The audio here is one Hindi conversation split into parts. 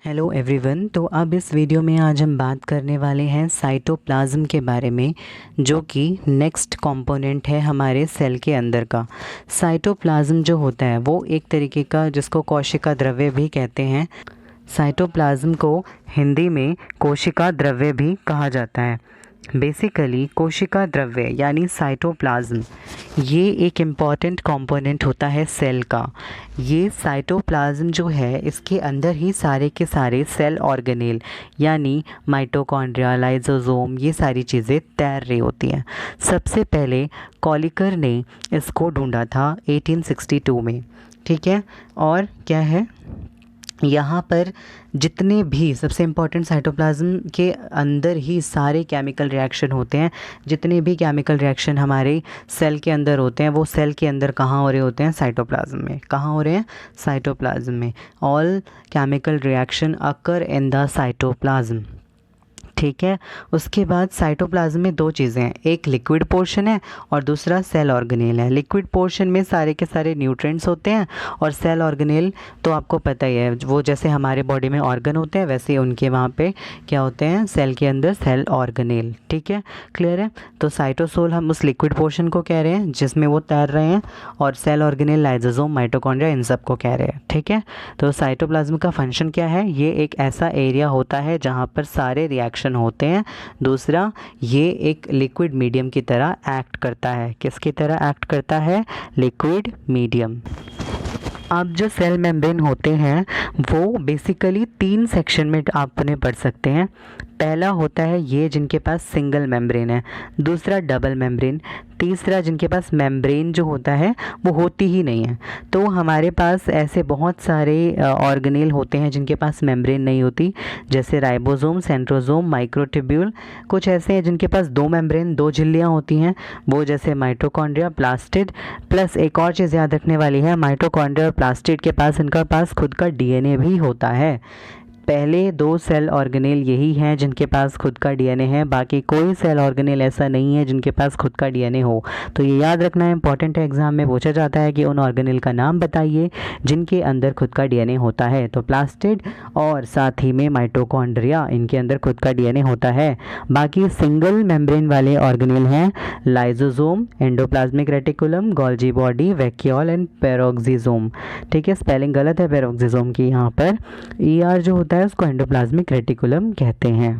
Hello everyone. तो अब इस वीडियो में आज हम बात करने वाले हैं साइटोप्लाज्म के बारे में, जो कि नेक्स्ट कंपोनेंट है हमारे सेल के अंदर का। साइटोप्लाज्म जो होता है वो एक तरीके का, जिसको कोशिका द्रव्य भी कहते हैं। साइटोप्लाज्म को हिंदी में कोशिका द्रव्य भी कहा जाता है। बेसिकली कोशिका द्रव्य यानी साइटोप्लाज्म ये एक इम्पॉर्टेंट कंपोनेंट होता है सेल का। ये साइटोप्लाज्म जो है इसके अंदर ही सारे के सारे सेल ऑर्गेनेल यानी माइटोकॉन्ड्रिया, लाइसोसोम, ये सारी चीज़ें तैर रही होती हैं। सबसे पहले कॉलिकर ने इसको ढूंढा था 1862 में, ठीक है। और क्या है, यहाँ पर जितने भी सबसे इम्पॉर्टेंट साइटोप्लाज्म के अंदर ही सारे केमिकल रिएक्शन होते हैं। जितने भी केमिकल रिएक्शन हमारे सेल के अंदर होते हैं वो सेल के अंदर कहाँ हो रहे होते हैं? साइटोप्लाज्म में। कहाँ हो रहे हैं? साइटोप्लाज्म में। All chemical reaction occur in the cytoplasm, ठीक है। उसके बाद साइटोप्लाज्म में दो चीज़ें हैं, एक लिक्विड पोर्शन है और दूसरा सेल ऑर्गेनेल है। लिक्विड पोर्शन में सारे के सारे न्यूट्रिएंट्स होते हैं और सेल ऑर्गेनेल तो आपको पता ही है, वो जैसे हमारे बॉडी में ऑर्गन होते हैं वैसे उनके वहाँ पे क्या होते हैं? सेल के अंदर सेल ऑर्गेनेल, ठीक है। क्लियर है? तो साइटोसोल हम उस लिक्विड पोर्शन को कह रहे हैं जिसमें वो तैर रहे हैं, और सेल ऑर्गेनेल, लाइसोसोम, माइटोकॉन्ड्रिया, इन सब को कह रहे हैं, ठीक है। तो साइटोप्लाज्म का फंक्शन क्या है? ये एक ऐसा एरिया होता है जहाँ पर सारे रिएक्शन होते हैं। दूसरा, ये एक लिक्विड मीडियम की तरह एक्ट करता है। किसकी तरह एक्ट करता है? Liquid medium. अब जो सेल मेम्ब्रेन होते हैं वो बेसिकली 3 सेक्शन में आप उन्हें पढ़ सकते हैं। पहला होता है ये जिनके पास सिंगल मेम्ब्रेन है, दूसरा डबल मेम्ब्रेन, तीसरा जिनके पास मेम्ब्रेन जो होता है वो होती ही नहीं है। तो हमारे पास ऐसे बहुत सारे ऑर्गेनेल होते हैं जिनके पास मेम्ब्रेन नहीं होती, जैसे राइबोसोम, सेंट्रोसोम, माइक्रोट्यूब्यूल। कुछ ऐसे हैं जिनके पास 2 मेम्ब्रेन, 2 झिल्लियाँ होती हैं, वो जैसे माइटोकॉन्ड्रिया, प्लास्टिड। प्लस एक और चीज़ याद रखने वाली है, माइटोकॉन्ड्रिया और प्लास्टिड के पास इनका पास खुद का डीएनए भी होता है। पहले 2 सेल ऑर्गेनेल यही हैं जिनके पास खुद का डीएनए है, बाकी कोई सेल ऑर्गेनेल ऐसा नहीं है जिनके पास खुद का डीएनए हो। तो ये याद रखना है, इंपॉर्टेंट है, एग्जाम में पूछा जाता है कि उन ऑर्गेनेल का नाम बताइए जिनके अंदर खुद का डीएनए होता है। तो प्लास्टिड और साथ ही में माइटोकॉन्ड्रिया, इनके अंदर खुद का डीएनए होता है। बाकी सिंगल मेम्ब्रेन वाले ऑर्गेनेल हैं lysosome, endoplasmic reticulum, Golgi body, vacuole and peroxisome, ठीक है। स्पेलिंग गलत है पेरोक्सिसोम की यहाँ पर, ईआर जो होता है उसको एंडोप्लाज्मिक रेटिकुलम कहते हैं।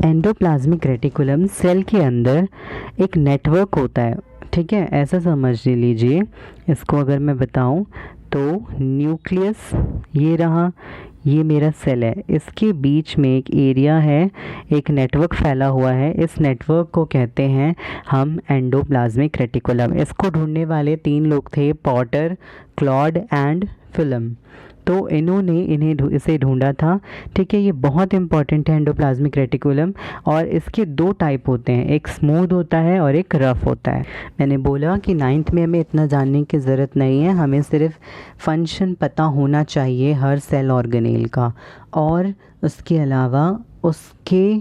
एंडोप्लाज्मिक रेटिकुलम सेल के अंदर एक नेटवर्क होता है, ठीक है, ऐसा समझ लीजिए इसको। अगर मैं बताऊं तो न्यूक्लियस ये रहा, ये मेरा सेल है, इसके बीच में एक एरिया है, एक नेटवर्क फैला हुआ है। इस नेटवर्क को कहते हैं हम एंडोप्लाज्मिक रेटिकुलम। इसको ढूंढने वाले 3 लोग थे, पॉटर, क्लॉड एंड फिल्म। तो इन्होंने इसे ढूंढा था, ठीक है। ये बहुत इंपॉर्टेंट है एंडोप्लाज्मिक रेटिकुलम, और इसके 2 टाइप होते हैं, एक स्मूथ होता है और एक रफ होता है। मैंने बोला कि 9th में हमें इतना जानने की ज़रूरत नहीं है, हमें सिर्फ फंक्शन पता होना चाहिए हर सेल ऑर्गेनेल का, और उसके अलावा उसके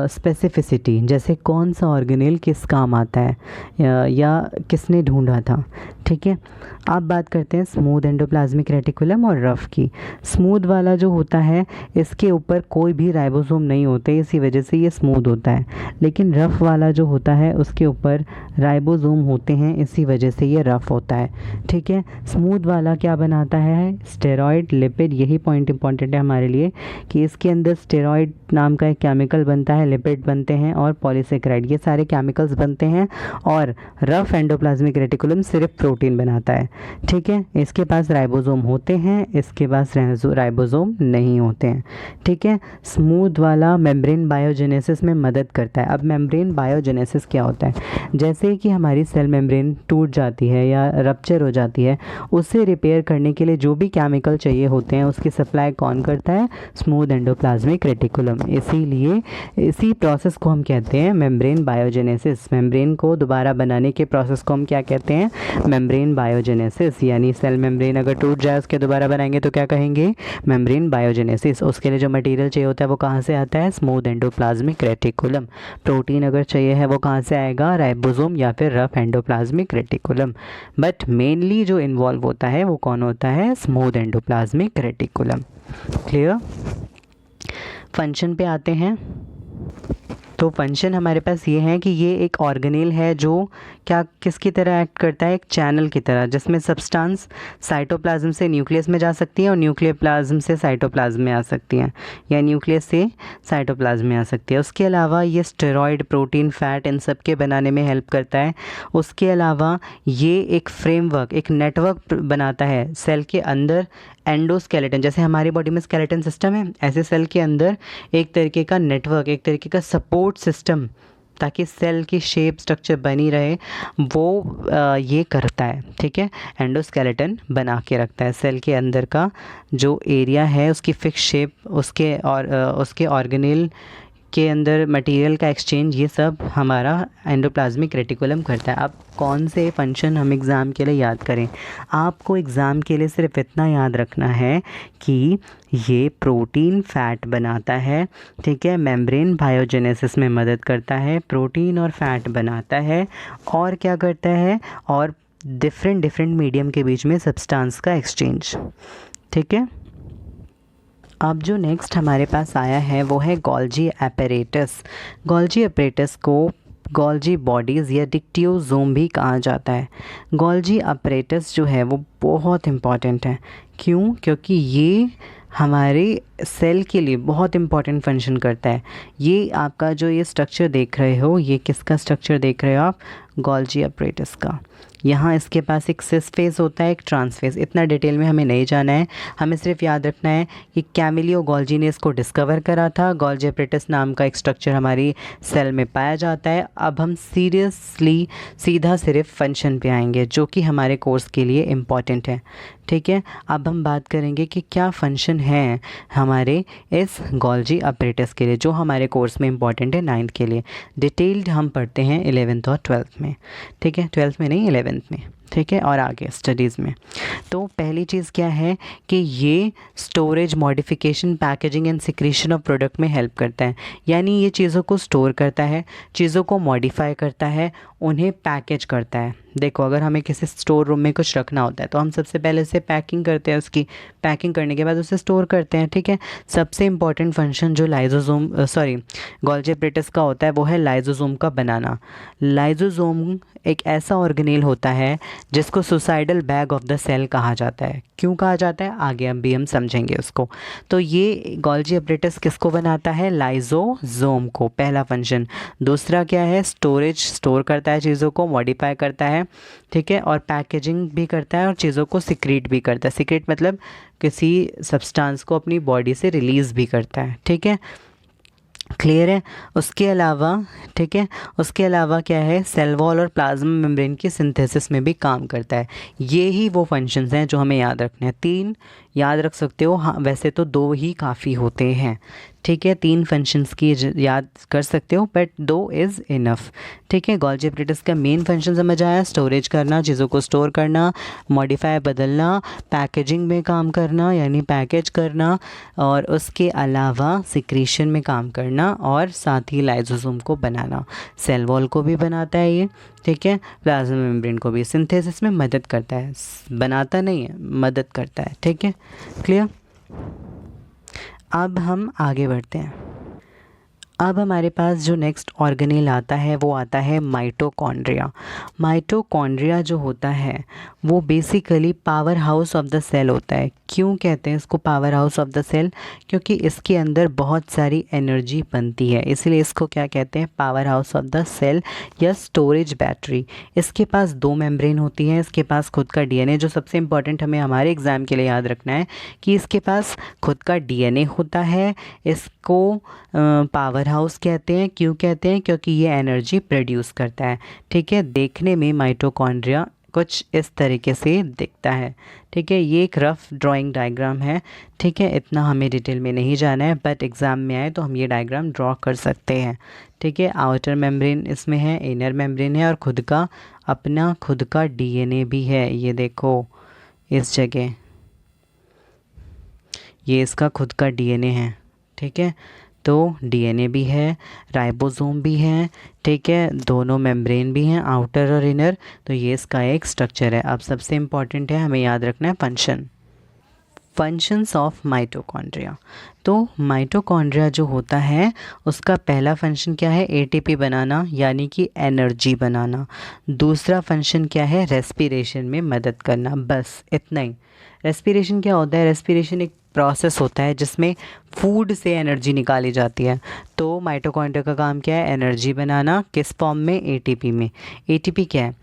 स्पेसिफिसिटी, जैसे कौन सा ऑर्गेनेल किस काम आता है या किसने ढूंढा था, ठीक है। अब बात करते हैं स्मूथ एंडोप्लाज्मिक रेटिकुलम और रफ की। स्मूथ वाला जो होता है इसके ऊपर कोई भी राइबोसोम नहीं होते, इसी वजह से ये स्मूथ होता है। लेकिन रफ वाला जो होता है उसके ऊपर राइबोसोम होते हैं, इसी वजह से ये रफ होता है, ठीक है। स्मूथ वाला क्या बनाता है? Steroid, lipid. यही पॉइंट इंपॉर्टेंट है हमारे लिए कि इसके अंदर स्टेरॉइड नाम का एक केमिकल बनता है, लिपिड बनते हैं और पॉलीसेकेराइड, ये सारे केमिकल्स बनते हैं। और रफ एंडोप्लाज्मिक रेटिकुलम सिर्फ प्रोटीन बनाता है, ठीक है। इसके पास राइबोसोम होते हैं, इसके पास राइबोसोम नहीं होते हैं, ठीक है। स्मूथ वाला मेम्ब्रेन बायोजेनेसिस में मदद करता है। अब मेम्ब्रेन बायोजेनेसिस क्या होता है? जैसे कि हमारी सेल मेम्ब्रेन टूट जाती है या रप्चर हो जाती है, उसे रिपेयर करने के लिए जो भी केमिकल चाहिए होते हैं उसकी सप्लाई कौन करता है? Smooth endoplasmic reticulum reticulum. इसीलिए इसी प्रोसेस को हम कहते हैं मेम्ब्रेन बायोजेनेसिस। मेम्ब्रेन को दोबारा बनाने के प्रोसेस को हम क्या कहते हैं? Membrane biogenesis. यानी सेल मेम्ब्रेन अगर टूट जाए उसके दोबारा बनाएंगे तो क्या कहेंगे? Membrane biogenesis. उसके लिए जो मटेरियल चाहिए होता है वो कहाँ से आता है? Smooth endoplasmic reticulum. प्रोटीन अगर चाहिए है वो कहाँ से आएगा? राइबोसोम या फिर rough endoplasmic reticulum. But mainly जो इन्वॉल्व होता है वो कौन होता है? Smooth endoplasmic reticulum. Clear? Function पे आते हैं। तो फंक्शन हमारे पास ये है कि ये एक ऑर्गेनेल है जो क्या किसकी तरह एक्ट करता है? एक चैनल की तरह, जिसमें सब्सटेंस साइटोप्लाज्म से न्यूक्लियस में जा सकती है और न्यूक्लियोप्लाज्म से साइटोप्लाज्म में आ सकती हैं, या न्यूक्लियस से साइटोप्लाज्म में आ सकती है। उसके अलावा ये स्टेरॉयड, प्रोटीन, फैट इन सब के बनाने में हेल्प करता है। उसके अलावा ये एक फ्रेमवर्क, एक नेटवर्क बनाता है सेल के अंदर। एंडोस्केलेटन, जैसे हमारी बॉडी में स्केलेटन सिस्टम है, ऐसे सेल के अंदर एक तरीके का नेटवर्क, एक तरीके का सपोर्ट सिस्टम, ताकि सेल की शेप स्ट्रक्चर बनी रहे, वो ये करता है। ठीक है, एंडोस्केलेटन बना के रखता है सेल के अंदर का जो एरिया है, उसकी फिक्स शेप, उसके ऑर्गेनेल के अंदर मटेरियल का एक्सचेंज, ये सब हमारा एंडोप्लाज्मिक रेटिकुलम करता है। अब कौन से फंक्शन हम एग्ज़ाम के लिए याद करें? आपको एग्ज़ाम के लिए सिर्फ इतना याद रखना है कि ये प्रोटीन फैट बनाता है। ठीक है, मेम्ब्रेन बायोजेनेसिस में मदद करता है, प्रोटीन और फैट बनाता है, और क्या करता है? और डिफरेंट मीडियम के बीच में सब्सटेंस का एक्सचेंज। ठीक है, अब जो नेक्स्ट हमारे पास आया है वो है गोल्जी एपरेटस। गोल्जी एपरेटस को गोल्जी बॉडीज़ या डिक्टियोसोम भी कहा जाता है। गोल्जी एपरेटस जो है वो बहुत इम्पॉर्टेंट है। क्यों? क्योंकि ये हमारे सेल के लिए बहुत इम्पॉर्टेंट फंक्शन करता है। ये आपका जो ये स्ट्रक्चर देख रहे हो, ये किसका स्ट्रक्चर देख रहे हो आप? गोल्जी एपरेटस का। यहाँ इसके पास एक सिस फेस होता है, एक ट्रांस फेस। इतना डिटेल में हमें नहीं जाना है, हमें सिर्फ याद रखना है कि कैमिलियो गोल्जी ने इसको डिस्कवर करा था। गोल्जी एपरेटस नाम का एक स्ट्रक्चर हमारी सेल में पाया जाता है। अब हम सीधा सिर्फ फंक्शन पे आएंगे जो कि हमारे कोर्स के लिए इम्पॉर्टेंट है। ठीक है, अब हम बात करेंगे कि क्या फंक्शन है हमारे इस गोल्जी एपरेटस के लिए, जो हमारे कोर्स में इम्पॉर्टेंट है 9th के लिए। डिटेल्ड हम पढ़ते हैं 11th और 12th में। ठीक है, 12th में नहीं, 11th में। ठीक है, और आगे स्टडीज़ में। तो पहली चीज़ क्या है कि ये storage, modification, packaging and secretion of product में हेल्प करता है। यानी ये चीज़ों को स्टोर करता है, चीज़ों को मॉडिफाई करता है, उन्हें पैकेज करता है। देखो, अगर हमें किसी स्टोर रूम में कुछ रखना होता है तो हम सबसे पहले उसे पैकिंग करते हैं, उसकी पैकिंग करने के बाद उसे स्टोर करते हैं। ठीक है, सबसे इम्पॉर्टेंट फंक्शन जो गोल्जी एपरेटस का होता है वो है लाइजोसोम का बनाना। लाइजोसोम एक ऐसा ऑर्गेनेल होता है जिसको suicidal bag of the cell कहा जाता है। क्यों कहा जाता है आगे अब भी हम समझेंगे उसको। तो ये गोल्जी एपरेटस किसको बनाता है? लाइजोसोम को, पहला फंक्शन। दूसरा क्या है? स्टोरेज, स्टोर करता है चीज़ों को, मॉडिफाई करता है। ठीक है, और पैकेजिंग भी करता है, और चीज़ों को सिक्रीट भी करता है। सिक्रीट मतलब किसी सब्सटेंस को अपनी बॉडी से रिलीज़ भी करता है। ठीक है, क्लियर है? उसके अलावा, ठीक है, उसके अलावा क्या है? सेल वॉल और प्लाज्मा मेम्ब्रेन की सिंथेसिस में भी काम करता है। ये ही वो फंक्शंस हैं जो हमें याद रखने हैं। 3 याद रख सकते हो, हाँ वैसे तो 2 ही काफ़ी होते हैं। ठीक है, 3 फंक्शंस की याद कर सकते हो, बट 2 इज़ इनफ। ठीक है, गोल्जी एपरेटस का मेन फंक्शन समझ आया? स्टोरेज करना, चीज़ों को स्टोर करना, मॉडिफाई, बदलना, पैकेजिंग में काम करना यानी पैकेज करना, और उसके अलावा सिक्रीशन में काम करना, और साथ ही लाइजोसोम को बनाना। सेल वॉल को भी बनाता है ये। ठीक है, प्लाज्मा मेम्ब्रेन को भी सिंथेसिस में मदद करता है, बनाता नहीं है, मदद करता है। ठीक है, क्लियर? अब हम आगे बढ़ते हैं। अब हमारे पास जो नेक्स्ट ऑर्गेनेल आता है वो आता है माइटोकॉन्ड्रिया। माइटोकॉन्ड्रिया जो होता है वो basically powerhouse of the cell होता है। क्यों कहते हैं इसको powerhouse of the cell? क्योंकि इसके अंदर बहुत सारी एनर्जी बनती है, इसलिए इसको क्या कहते हैं? Powerhouse of the cell या स्टोरेज बैटरी। इसके पास 2 मेम्ब्रेन होती हैं, इसके पास खुद का डीएनए, जो सबसे इम्पॉर्टेंट हमें हमारे एग्ज़ाम के लिए याद रखना है कि इसके पास खुद का डीएनए होता है। इसको पावर हाउस कहते हैं। क्यों कहते हैं? क्योंकि ये एनर्जी प्रोड्यूस करता है। ठीक है, देखने में माइटोकॉन्ड्रिया कुछ इस तरीके से दिखता है। ठीक है, ये एक रफ़ ड्राइंग डायग्राम है। ठीक है, इतना हमें डिटेल में नहीं जाना है, बट एग्ज़ाम में आए तो हम ये डायग्राम ड्रॉ कर सकते हैं। ठीक है, आउटर मेम्ब्रेन इसमें है, इनर मेम्ब्रेन है, और खुद का डीएनए भी है। ये देखो इस जगह, ये इसका खुद का डीएनए है। ठीक है, तो डीएनए भी है, राइबोसोम भी है। ठीक है, दोनों मेम्ब्रेन भी हैं, आउटर और इनर। तो ये इसका एक स्ट्रक्चर है। अब सबसे इम्पॉर्टेंट है, हमें याद रखना है फंक्शंस ऑफ माइटोकॉन्ड्रिया। तो माइटोकॉन्ड्रिया जो होता है उसका पहला फंक्शन क्या है, एटीपी बनाना यानी कि एनर्जी बनाना। दूसरा फंक्शन क्या है, रेस्पिरेशन में मदद करना। बस इतना ही। रेस्पिरेशन क्या होता है, रेस्पिरेशन एक प्रोसेस होता है जिसमें फूड से एनर्जी निकाली जाती है। तो माइटोकॉन्ड्रिया का काम क्या है, एनर्जी बनाना। किस फॉर्म में, एटीपी में। एटीपी क्या है,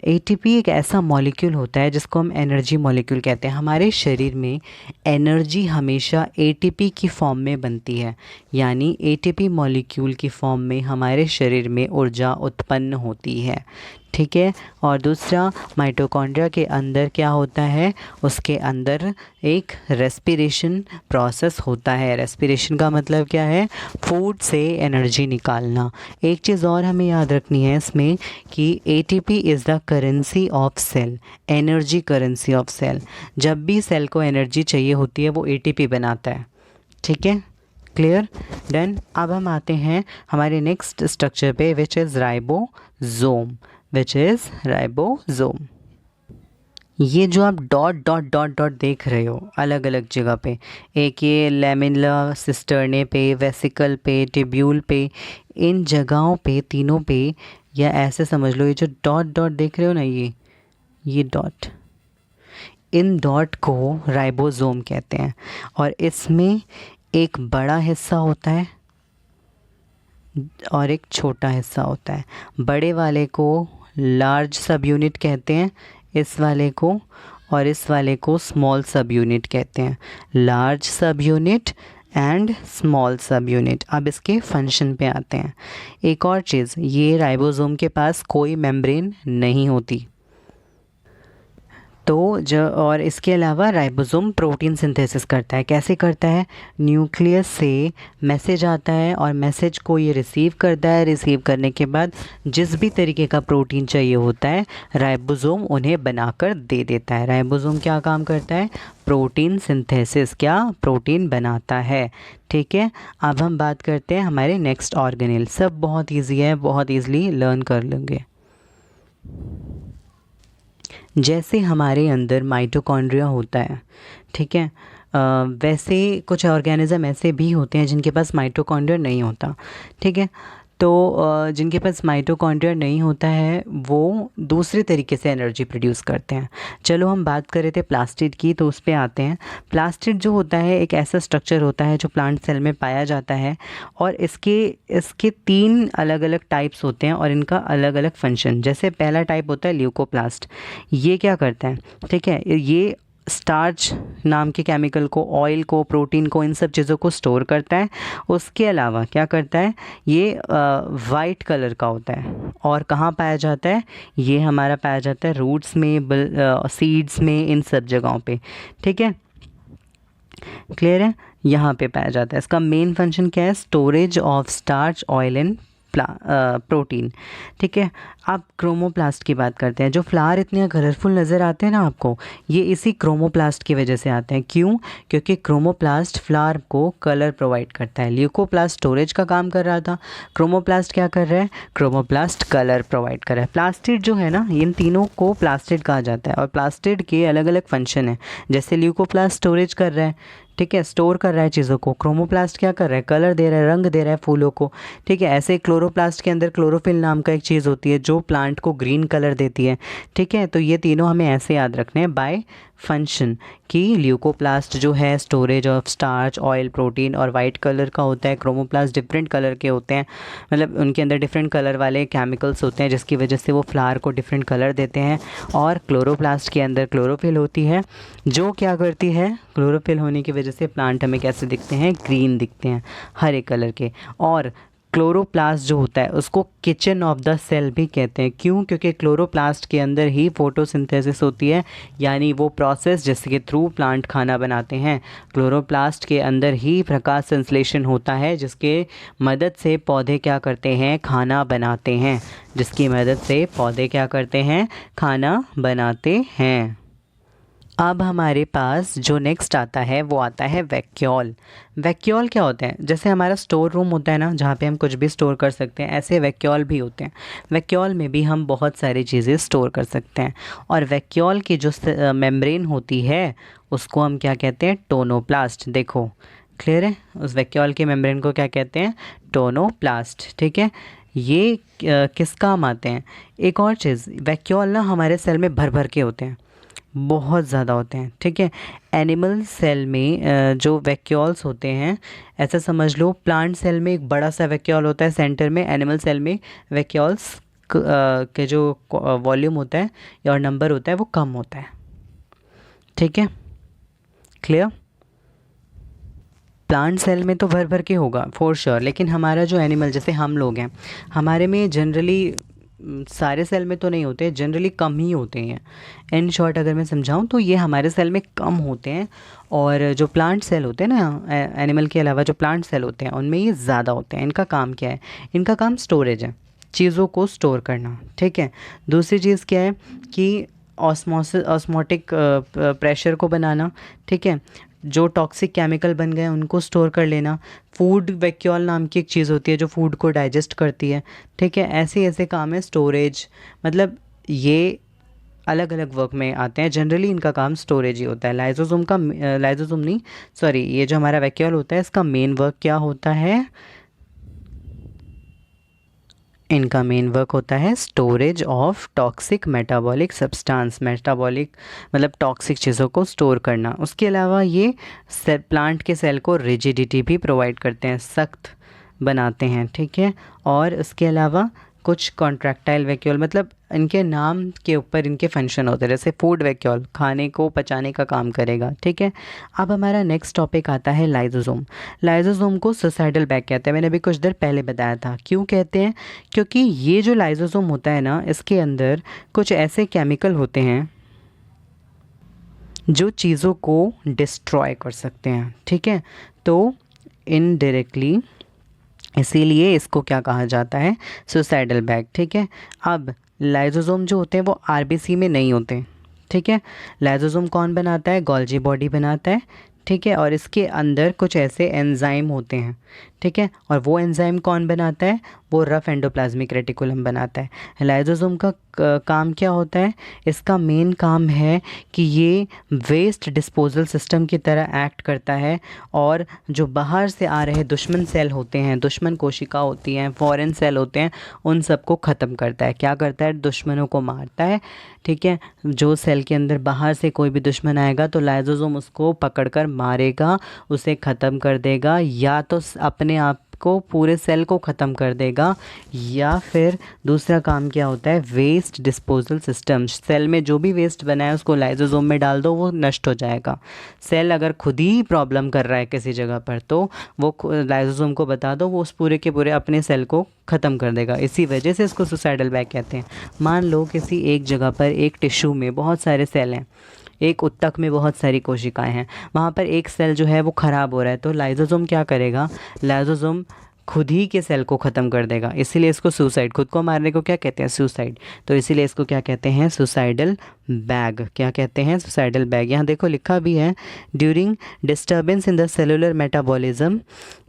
एटीपी एक ऐसा मॉलिक्यूल होता है जिसको हम एनर्जी मॉलिक्यूल कहते हैं। हमारे शरीर में एनर्जी हमेशा एटीपी की फॉर्म में बनती है, यानी एटीपी मॉलिक्यूल की फॉर्म में हमारे शरीर में ऊर्जा उत्पन्न होती है। ठीक है, और दूसरा, माइटोकॉन्ड्रिया के अंदर क्या होता है, उसके अंदर एक रेस्पिरेशन प्रोसेस होता है। रेस्पिरेशन का मतलब क्या है, फूड से एनर्जी निकालना। एक चीज़ और हमें याद रखनी है इसमें कि ATP is the currency of cell, energy currency of cell. जब भी सेल को एनर्जी चाहिए होती है वो एटीपी बनाता है। ठीक है, क्लियर, डन। अब हम आते हैं हमारे नेक्स्ट स्ट्रक्चर पे, विच इज़ राइबोसोम। ये जो आप डॉट डॉट डॉट डॉट देख रहे हो अलग अलग जगह पे, एक ये लेमिनला सिस्टर्ने पे, वेसिकल पे, टिब्यूल पे, इन जगहों पे, तीनों पे, या ऐसे समझ लो ये जो डॉट डॉट देख रहे हो ना, ये डॉट, इन डॉट को राइबोसोम कहते हैं। और इसमें एक बड़ा हिस्सा होता है और एक छोटा हिस्सा होता है। बड़े वाले को लार्ज सब यूनिट कहते हैं, इस वाले को, और इस वाले को स्मॉल सब यूनिट कहते हैं। लार्ज सब यूनिट एंड स्मॉल सब यूनिट। अब इसके फंक्शन पे आते हैं। एक और चीज़, ये राइबोसोम के पास कोई मेम्ब्रेन नहीं होती। और इसके अलावा राइबोसोम प्रोटीन सिंथेसिस करता है। कैसे करता है, न्यूक्लियस से मैसेज आता है और मैसेज को ये रिसीव करता है। रिसीव करने के बाद जिस भी तरीके का प्रोटीन चाहिए होता है राइबोसोम उन्हें बनाकर दे देता है। राइबोसोम क्या काम करता है, प्रोटीन सिंथेसिस, क्या प्रोटीन बनाता है। ठीक है, अब हम बात करते हैं हमारे नेक्स्ट ऑर्गेनेल। सब बहुत ईजी है, बहुत ईजिली लर्न कर लेंगे। जैसे हमारे अंदर माइटोकॉन्ड्रिया होता है, ठीक है, वैसे कुछ ऑर्गेनिज्म ऐसे भी होते हैं जिनके पास माइटोकॉन्ड्रिया नहीं होता। ठीक है, तो जिनके पास माइटोकॉन्ड्रिया नहीं होता है वो दूसरे तरीके से एनर्जी प्रोड्यूस करते हैं। चलो हम बात कर रहे थे प्लास्टिड की, तो उस पे आते हैं। प्लास्टिड जो होता है एक ऐसा स्ट्रक्चर होता है जो प्लांट सेल में पाया जाता है, और इसके 3 अलग अलग टाइप्स होते हैं और इनका अलग अलग फंक्शन। जैसे पहला टाइप होता है ल्यूकोप्लास्ट। ये क्या करता है, ठीक है, ये स्टार्च नाम के केमिकल को, ऑयल को, प्रोटीन को, इन सब चीज़ों को स्टोर करता है। उसके अलावा क्या करता है, ये वाइट कलर का होता है। और कहाँ पाया जाता है, ये हमारा पाया जाता है रूट्स में, सीड्स में, इन सब जगहों पे। ठीक है, क्लियर है, यहाँ पे पाया जाता है। इसका मेन फंक्शन क्या है, storage of starch, oil and protein. ठीक है, अब क्रोमोप्लास्ट की बात करते हैं। जो फ्लावर इतने कलरफुल नज़र आते हैं ना आपको, ये इसी क्रोमोप्लास्ट की वजह से आते हैं। क्यों, क्योंकि क्रोमोप्लास्ट फ्लावर को कलर प्रोवाइड करता है। ल्यूकोप्लास्ट स्टोरेज का काम कर रहा था, क्रोमोप्लास्ट क्या कर रहा है, क्रोमोप्लास्ट कलर प्रोवाइड कर रहा है। प्लास्टिड जो है ना, इन तीनों को प्लास्टिड कहा जाता है, और प्लास्टिड के अलग अलग फंक्शन है। जैसे ल्यूकोप्लास्ट स्टोरेज कर रहा है, ठीक है, स्टोर कर रहा है चीज़ों को। क्रोमोप्लास्ट क्या कर रहा है, कलर दे रहा है, रंग दे रहा है फूलों को। ठीक है, ऐसे क्लोरोप्लास्ट के अंदर क्लोरोफिल नाम का एक चीज़ होती है जो प्लांट को ग्रीन कलर देती है। ठीक है, तो ये तीनों हमें ऐसे याद रखने हैं बाय फंक्शन, कि ल्यूकोप्लास्ट जो है storage of starch, oil, protein, और वाइट कलर का होता है। क्रोमोप्लास्ट डिफरेंट कलर के होते हैं, मतलब उनके अंदर डिफरेंट कलर वाले केमिकल्स होते हैं जिसकी वजह से वो फ्लावर को डिफरेंट कलर देते हैं। और क्लोरोप्लास्ट के अंदर क्लोरोफिल होती है जो क्या करती है, क्लोरोफिल होने की वजह से प्लांट हमें कैसे दिखते हैं, ग्रीन दिखते हैं, हरे कलर के। और क्लोरोप्लास्ट जो होता है उसको किचन ऑफ द सेल भी कहते हैं। क्यों? क्योंकि क्लोरोप्लास्ट के अंदर ही फोटोसिंथेसिस होती है, यानी वो प्रोसेस जिसके थ्रू प्लांट खाना बनाते हैं। क्लोरोप्लास्ट के अंदर ही प्रकाश संश्लेषण होता है, जिसके मदद से पौधे क्या करते हैं? खाना बनाते हैं। जिसकी मदद से पौधे क्या करते हैं? खाना बनाते हैं। अब हमारे पास जो नेक्स्ट आता है वो आता है वैक्यूल। वैक्यूल क्या होते हैं? जैसे हमारा स्टोर रूम होता है ना, जहाँ पे हम कुछ भी स्टोर कर सकते हैं, ऐसे वैक्यूल भी होते हैं। वैक्यूल में भी हम बहुत सारी चीज़ें स्टोर कर सकते हैं। और वैक्यूल की जो मेम्ब्रेन होती है उसको हम क्या कहते हैं? टोनोप्लास्ट। देखो क्लियर है? उस वैक्यूल के मेम्ब्रेन को क्या कहते हैं? टोनोप्लास्ट। ठीक है, ये किस काम आते हैं? एक और चीज़, वैक्यूल ना हमारे सेल में भर भर के होते हैं, बहुत ज़्यादा होते हैं। ठीक है, एनिमल सेल में जो वैक्यूल्स होते हैं, ऐसा समझ लो प्लांट सेल में एक बड़ा सा वैक्यूल होता है सेंटर में, एनिमल सेल में वैक्यूल्स के जो वॉल्यूम होता है या नंबर होता है वो कम होता है। ठीक है, क्लियर? प्लांट सेल में तो भर भर के होगा फॉर श्योर, लेकिन हमारा जो एनिमल, जैसे हम लोग हैं, हमारे में जनरली सारे सेल में तो नहीं होते, जनरली कम ही होते हैं। इन शॉर्ट अगर मैं समझाऊं तो ये हमारे सेल में कम होते हैं। और जो प्लांट सेल होते हैं ना, एनिमल के अलावा जो प्लांट सेल होते हैं उनमें ये ज़्यादा होते हैं। इनका काम क्या है? इनका काम स्टोरेज है, चीज़ों को स्टोर करना। ठीक है, दूसरी चीज़ क्या है कि ऑस्मोटिक प्रेशर को बनाना। ठीक है, जो टॉक्सिक केमिकल बन गए उनको स्टोर कर लेना। फूड वैक्यूल नाम की एक चीज़ होती है जो फूड को डाइजेस्ट करती है। ठीक है, ऐसे ऐसे काम है स्टोरेज, मतलब ये अलग अलग वर्क में आते हैं। जनरली इनका काम स्टोरेज ही होता है। लाइजोसोम नहीं, सॉरी, ये जो हमारा वैक्यूल होता है इसका मेन वर्क क्या होता है? इनका मेन वर्क होता है storage of toxic metabolic substance. Metabolic मतलब टॉक्सिक चीज़ों को स्टोर करना। उसके अलावा ये प्लांट के सेल को रिजिडिटी भी प्रोवाइड करते हैं, सख्त बनाते हैं। ठीक है, और उसके अलावा कुछ कॉन्ट्रैक्टाइल वैक्यूल, मतलब इनके नाम के ऊपर इनके फंक्शन होते हैं। जैसे फूड वैक्यूल खाने को पचाने का काम करेगा। ठीक है, अब हमारा नेक्स्ट टॉपिक आता है लाइजोसोम। लाइजोसोम को सुसाइडल बैग कहते हैं, मैंने अभी कुछ देर पहले बताया था। क्यों कहते हैं? क्योंकि ये जो लाइजोसोम होता है ना, इसके अंदर कुछ ऐसे केमिकल होते हैं जो चीज़ों को डिस्ट्रॉय कर सकते हैं। ठीक है, तो इनडायरेक्टली इसीलिए इसको क्या कहा जाता है? Suicidal bag. ठीक है, अब लाइजोसोम जो होते हैं वो आरबीसी में नहीं होते। ठीक है, लाइजोसोम कौन बनाता है? गोल्जी बॉडी बनाता है। ठीक है, और इसके अंदर कुछ ऐसे एंजाइम होते हैं। ठीक है, और वो एंजाइम कौन बनाता है? वो रफ एंडोप्लाज्मिक रेटिकुलम बनाता है। लाइजोसोम का काम क्या होता है? इसका मेन काम है कि ये वेस्ट डिस्पोजल सिस्टम की तरह एक्ट करता है, और जो बाहर से आ रहे दुश्मन सेल होते हैं, दुश्मन कोशिका होती हैं, फॉरेन सेल होते हैं, उन सबको ख़त्म करता है। क्या करता है? दुश्मनों को मारता है। ठीक है, जो सेल के अंदर बाहर से कोई भी दुश्मन आएगा तो लाइजोसोम उसको पकड़कर मारेगा, उसे ख़त्म कर देगा, या तो अपने आप को पूरे सेल को ख़त्म कर देगा, या फिर दूसरा काम क्या होता है? Waste disposal system. सेल में जो भी वेस्ट बना है उसको लाइजोसोम में डाल दो, वो नष्ट हो जाएगा। सेल अगर खुद ही प्रॉब्लम कर रहा है किसी जगह पर तो वो लाइजोसोम को बता दो, वो उस पूरे के पूरे अपने सेल को ख़त्म कर देगा। इसी वजह से इसको सुसाइडल बैग कहते हैं। मान लो किसी एक जगह पर एक टिश्यू में बहुत सारे सेल हैं, एक उत्तक में बहुत सारी कोशिकाएं हैं, वहाँ पर एक सेल जो है वो ख़राब हो रहा है, तो लाइजोसोम क्या करेगा? लाइजोसोम खुद ही के सेल को ख़त्म कर देगा। इसीलिए इसको सुसाइड, खुद को मारने को क्या कहते हैं? सुसाइड। तो इसीलिए इसको क्या कहते हैं? Suicidal bag. क्या कहते हैं? Suicidal bag. यहाँ देखो लिखा भी है, during disturbance in the cellular metabolism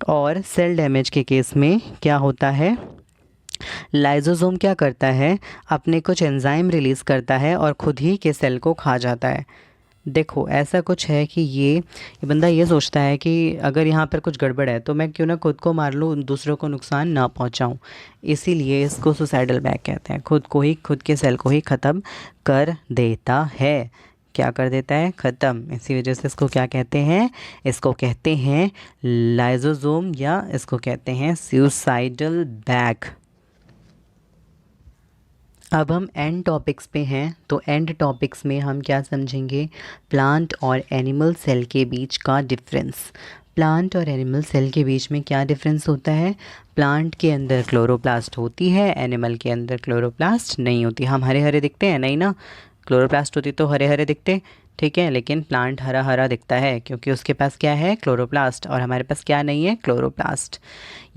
और सेल डैमेज के केस में क्या होता है? लाइजोसोम क्या करता है? अपने कुछ एंजाइम रिलीज़ करता है और खुद ही के सेल को खा जाता है। देखो ऐसा कुछ है कि ये बंदा ये सोचता है कि अगर यहाँ पर कुछ गड़बड़ है तो मैं क्यों ना खुद को मार लूँ, दूसरों को नुकसान ना पहुँचाऊँ। इसीलिए इसको सुसाइडल बैग कहते हैं। खुद को ही, खुद के सेल को ही ख़त्म कर देता है। क्या कर देता है? ख़त्म। इसी वजह से इसको क्या कहते हैं? इसको कहते हैं लाइजोसोम, या इसको कहते हैं सुसाइडल बैग। अब हम एंड टॉपिक्स पे हैं, तो एंड टॉपिक्स में हम क्या समझेंगे? प्लांट और एनिमल सेल के बीच का डिफरेंस। प्लांट और एनिमल सेल के बीच में क्या डिफरेंस होता है? प्लांट के अंदर क्लोरोप्लास्ट होती है, एनिमल के अंदर क्लोरोप्लास्ट नहीं होती। हम हरे हरे दिखते हैं नहीं ना, क्लोरोप्लास्ट होती तो हरे हरे दिखते, ठीक है, लेकिन प्लांट हरा हरा दिखता है क्योंकि उसके पास क्या है? क्लोरोप्लास्ट, और हमारे पास क्या नहीं है? क्लोरोप्लास्ट।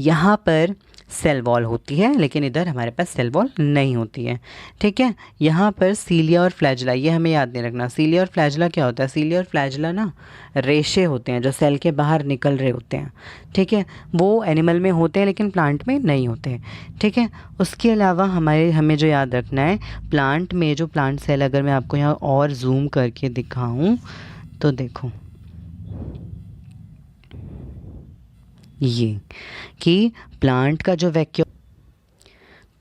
यहाँ पर सेल वॉल होती है लेकिन इधर हमारे पास सेल वॉल नहीं होती है, ठीक है। यहाँ पर सीलिया और फ्लैजला, ये हमें याद नहीं रखना। सीलिया और फ्लैजला क्या होता है? सीलिया और फ्लैजला ना रेशे होते हैं जो सेल के बाहर निकल रहे होते हैं, ठीक है। वो एनिमल में होते हैं लेकिन प्लांट में नहीं होते, ठीक है। उसके अलावा हमें जो याद रखना है, प्लांट में जो प्लांट सेल, अगर मैं आपको यहाँ और जूम करके दिखाऊं तो देखो ये कि प्लांट का जो वैक्यूल,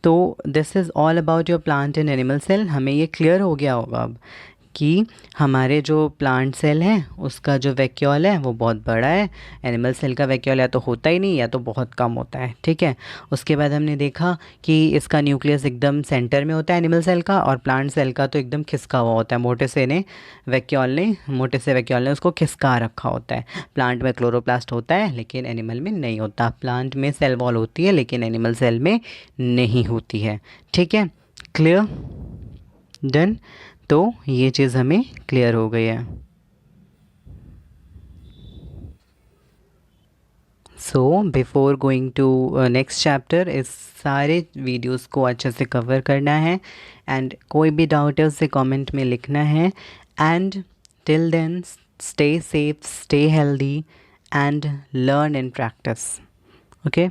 तो this is all about your plant and animal cell. हमें ये क्लियर हो गया होगा अब कि हमारे जो प्लांट सेल हैं उसका जो वैक्यूल है वो बहुत बड़ा है, एनिमल सेल का वैक्यूल या तो होता ही नहीं या तो बहुत कम होता है, ठीक है। उसके बाद हमने देखा कि इसका न्यूक्लियस एकदम सेंटर में होता है एनिमल सेल का, और प्लांट सेल का तो एकदम खिसका हुआ होता है, मोटे से वैक्यूल ने उसको खिसका रखा होता है। प्लांट में क्लोरोप्लास्ट होता है लेकिन एनिमल में नहीं होता। प्लांट में सेल वॉल होती है लेकिन एनिमल सेल में नहीं होती है, ठीक है। क्लियर? डन। तो ये चीज़ हमें क्लियर हो गई है। So before going to next chapter, इस सारे वीडियोस को अच्छे से कवर करना है, एंड कोई भी डाउट है उसे कमेंट में लिखना है। And till then, stay safe, stay healthy, and learn and practice. Okay.